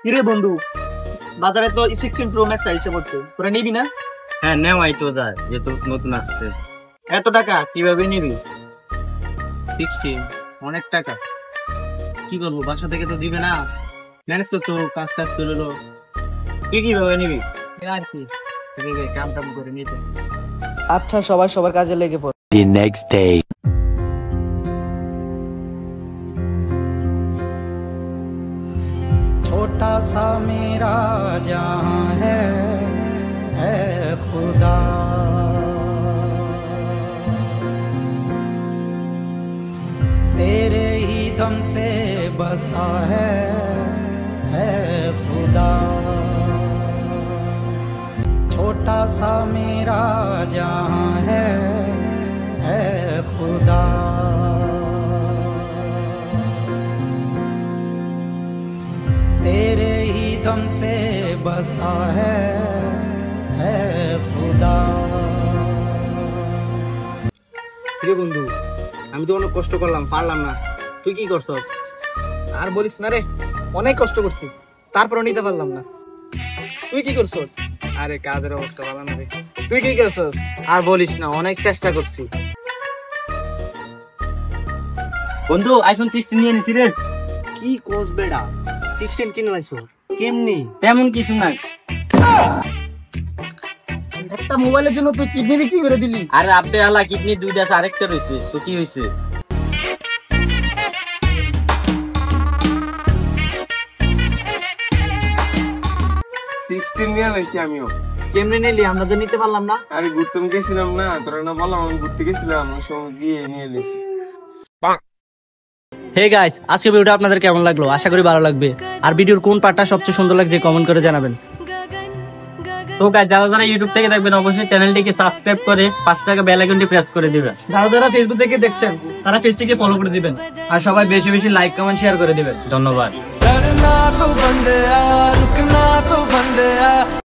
কিরে বন্ধু, বাজারে তো E16 Pro Max এসে পড়ছে, তোরা নিবি না? হ্যাঁ নেওয়াই তো যায়, যেহেতু নতুন আসছে। এত টাকা কিভাবে নিবি? 16 অনেক টাকা, কি করবো, বাসা থেকে তো দিবে না, ম্যানেজ করতে কাজ টাজ করে লো। তুই কিভাবে নিবি? আর কি, কাম টাম করে নিতে। আচ্ছা, সবাই সবার কাজে লেগে পড়। The next day. छोटा सा मेरा जहां है खुदा। तेरे ही दम से बसा है खुदा। छोटा सा मेरा जहां है खुदा। तेरे ही दम से बसा है खुदा। কিরে বন্ধু, আমি তো অনেক কষ্ট করলাম, পারলাম না, তুই কি করছ? আর বলিস না রে, অনেক কষ্ট করছি, তারপরও নিতে পারলাম না। তুই কি করছস? আরে কাজের অবস্থা ভালো না রে। তুই কি করছস? আর বলিস না, অনেক চেষ্টা করছি। বন্ধু আইফোন 16 নিয়ে নিছি রে। কি কোস বেড়া, 16 কিনে লাইছো? কেমনি? তেমন কিছু নাই। একটা মোবাইলের জন্য তুই কিডনি বিক্রি করে দিলি? আরে আপনি আলা কিডনি দুইটা আছে, আরেকটা রয়েছে, তো কি হয়েছে? নিয়ে লাইছি আমিও। কেমনে নিলি? আমরা তো নিতে পারলাম না। আরে ঘুরতে গেছিলাম না, তোরা না বললাম আমি ঘুরতে গেছিলাম, ওই সময় গিয়ে নিয়ে নিয়েছি। হে গাইস, আজকে ভিডিওটা আপনাদের কেমন লাগলো? আশা করি ভালো লাগবে। আর ভিডিওর কোন পার্টটা সবচেয়ে সুন্দর লাগছে কমেন্ট করে জানাবেন। তো গাইস, যারা যারা ইউটিউব থেকে দেখবেন অবশ্যই চ্যানেলটিকে সাবস্ক্রাইব করে 5 টাকা বেল আইকনটি প্রেস করে দিবেন। যারা যারা ফেসবুক থেকে দেখছেন তারা পেজটিকে ফলো করে দিবেন, আর সবাই বেশি বেশি লাইক কমেন্ট শেয়ার করে দিবেন। ধন্যবাদ। डरना तो बंदया, रुकना तो बंदया।